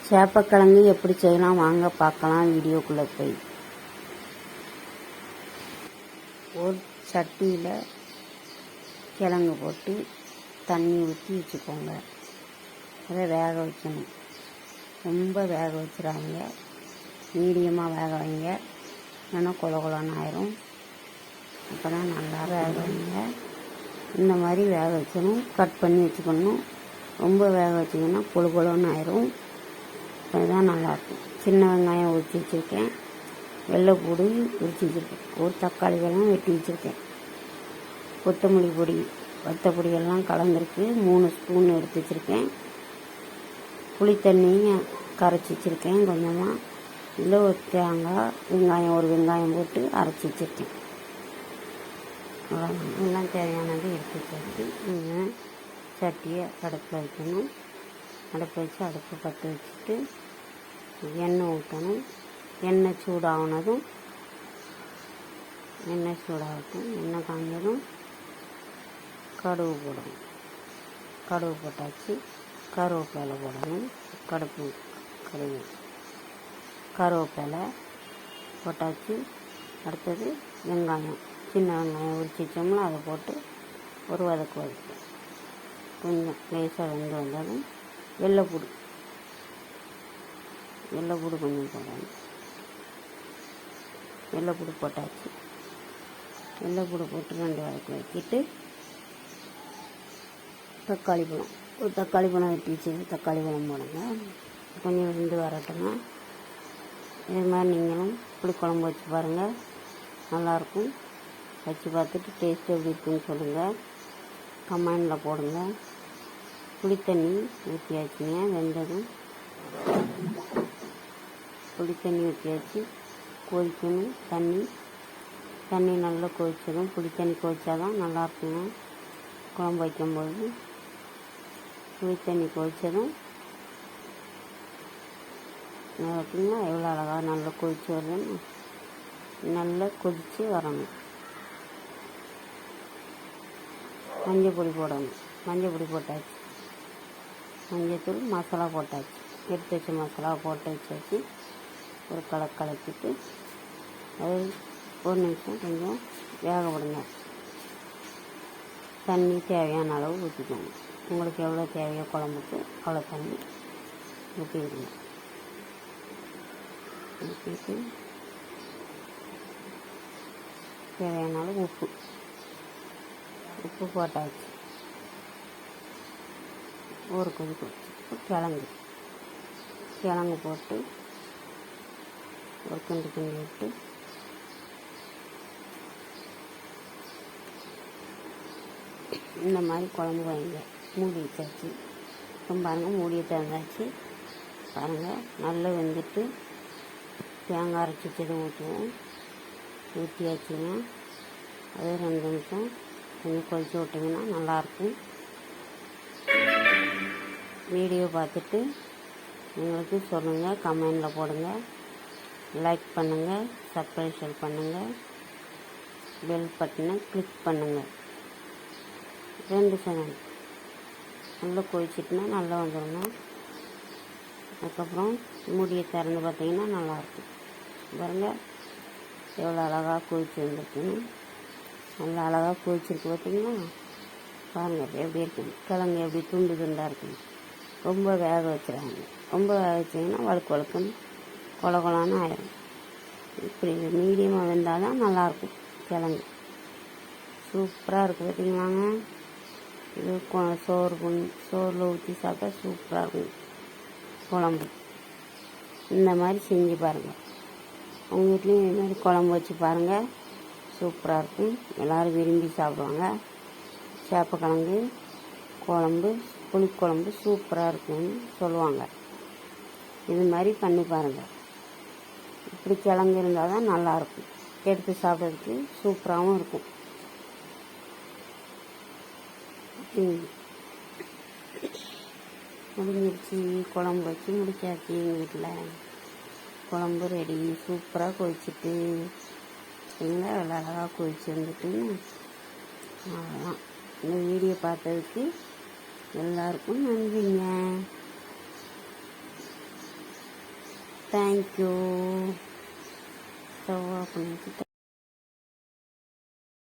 சேப்பக்கிழங்கு எப்படி செய்யலாம் வாங்க பார்க்கலாம். வீடியோக்குள்ளே போய் ஒரு சட்டியில் கிழங்கு போட்டு தண்ணி ஊற்றி வச்சுக்கோங்க. அதை வேக வைக்கணும். ரொம்ப வேக வச்சிடாதீங்க, மீடியமாக வேக வைங்க, இல்லைன்னா கொல கொலன்னு ஆயிரும். அப்போ தான் நல்லா வேக வைங்க. இந்த மாதிரி வேக வைக்கணும். கட் பண்ணி வச்சுக்கணும். ரொம்ப வேக வச்சிங்கன்னா கொல கொலன்னு ஆயிரும். அதுதான் நல்லாயிருக்கும். சின்ன வெங்காயம் உரித்து வச்சுருக்கேன், வெள்ளைப்பூடு உரித்து வச்சுருக்கேன், ஒரு தக்காளி பழம் வெட்டி வச்சுருக்கேன், கொத்தமல்லி பொடி வத்த பொடியெல்லாம் கலந்துருக்கு 3 ஸ்பூன் எடுத்து வச்சுருக்கேன். புளித்தண்ணியும் கரைச்சி வச்சுருக்கேன் கொஞ்சமாக. இதில் ஒரு தேங்காய் வெங்காயம் ஒரு வெங்காயம் போட்டு அரைச்சி வச்சுருக்கேன். எல்லாம் தேவையானது எடுத்து வச்சு நீங்கள் சட்டியை அடுப்பில் வைக்கணும். அடுப்பு வச்சு அடுப்பு பற்ற வச்சுட்டு எண்ணெய் ஊற்றணும். எண்ணெய் சூடாகினதும் எண்ணெய் காஞ்சதும் கடுகு போடணும். கடுகு போட்டாச்சு. கருவேப்பிலை போடணும். கருவேப்பிலை போட்டாச்சு. அடுத்தது வெங்காயம், சின்ன வெங்காயம் உரிச்சு வச்சோம்னா அதை போட்டு ஒரு வதக்கு கொஞ்சம் லேசாக வெந்து வந்ததும் வெள்ளைப்பூடு கொஞ்சம் போடணும். வெள்ளைப்பூடு போட்டாச்சு. வெள்ளைப்பூடு போட்டு 2 வதக்கு வச்சுட்டு தக்காளி பழம் ஒரு தக்காளி பழம் வெட்டி வச்சு தக்காளி பழம் போடுங்க. கொஞ்சம் வெந்து வரட்டுங்க. இது மாதிரி நீங்களும் புளிக்குழம்பு வச்சு பாருங்கள், நல்லாயிருக்கும். வச்சு பார்த்துட்டு டேஸ்ட் எப்படி இருக்குன்னு சொல்லுங்கள், கமெண்டில் போடுங்க. புளித்தண்ணி ஊற்றியாச்சுங்க. வெந்ததும் புளித்தண்ணி ஊற்றியாச்சு. கொதிக்கணும். தண்ணி நல்லா கொதிச்சதும் புளித்தண்ணி கொதிச்சாதான் நல்லாயிருக்குங்க குழம்பு வைக்கும்போது. புளித்தண்ணி கொதிச்சதும் பார்த்தீங்கன்னா எவ்வளோ அழகாக நல்லா கொதிச்சு வருதுன்னு. நல்லா கொதித்து வரணும். மஞ்சள் பொடி போடணும். மஞ்சள் பொடி போட்டாச்சு. மஞ்சத்தூள் மசாலா போட்டாச்சு. எடுத்து வச்ச மசாலா போட்டு வச்சாச்சு. ஒரு கலக்கிட்டு அது 1 நிமிஷம் கொஞ்சம் வேக விடுங்க. தண்ணி தேவையான அளவு ஊற்றிக்கோங்க. உங்களுக்கு எவ்வளோ தேவையோ குழம்புக்கு அவ்வளோ தண்ணி ஊற்றிடுங்க. ஊற்றிட்டு தேவையான அளவு உப்பு போட்டாச்சு. ஒரு கொதி கிழங்கு போட்டு ஒரு கிண்டி விட்டு இந்த மாதிரி குழம்பு வைங்க. மூடி வச்சாச்சு. பாருங்கள், மூடியை திறந்தாச்சு. பாருங்கள், நல்லா வெந்துட்டு தேங்காய் அரைச்சி வச்சதை ஊற்றியாச்சுங்க. அது 2 நிமிஷம் கொஞ்சம் கொதிச்சு விட்டிங்கன்னா நல்லாயிருக்கும். வீடியோ பார்த்துட்டு எங்களுக்கு சொல்லுங்கள், கமெண்டில் போடுங்க, லைக் பண்ணுங்கள், சப்ஸ்கிரைப் பண்ணுங்கள், பெல் பட்டனை கிளிக் பண்ணுங்கள். 2 செகண்ட் நல்லா கொதிச்சிட்டுனா நல்லா வந்துடுங்க. அதுக்கப்புறம் மூடியை திறந்து பார்த்தீங்கன்னா நல்லாயிருக்கும். பாருங்கள் எவ்வளோ அழகாக கொதிச்சு வந்துருக்குன்னு. நல்லா அழகாக கொதிச்சிருக்கு பார்த்தீங்கன்னா. பாருங்கள் எப்படி இருக்குங்க, கிழங்கு எப்படி துண்டாக இருக்குங்க. ரொம்ப வேக வச்சுறாங்க. ரொம்ப வேக வச்சிங்கன்னா வழுக்குன்னு கொல கொலான்னு ஆயிடும். இப்படி மீடியமாக வெந்தால் தான் நல்லாயிருக்கும் கிழங்கு. சூப்பராக இருக்குது பார்த்தீங்களாங்க. இது சோறில் ஊற்றி சாப்பிட்டா சூப்பராக இருக்கும் குழம்பு. இந்த மாதிரி செஞ்சு பாருங்கள். உங்கள் வீட்லேயும் இது மாதிரி குழம்பு வச்சு பாருங்கள், சூப்பராக இருக்கும். எல்லோரும் விரும்பி சாப்பிடுவாங்க. சேப்பக்கிழங்கு குழம்பு, புளிக்குழம்பு சூப்பராக இருக்குன்னு சொல்லுவாங்க. இது மாதிரி பண்ணி பாருங்கள். இப்படி கிழங்கு இருந்தால் தான் நல்லாயிருக்கும். எடுத்து சாப்பிட்றதுக்கு சூப்பராகவும் இருக்கும். முடிஞ்சிருச்சு. குழம்பு வச்சு முடிச்சாச்சு. எங்கள் வீட்டில் குழம்பு ரெடி. சூப்பராக கொதிச்சுட்டு எவ்வளோ அழகாக கொதிச்சு வந்துட்டுன்னு. அவ்வளோதான். இந்த வீடியோ பார்த்ததுக்கு எல்லாருக்கும் நன்றிங்க. தேங்க்யூ.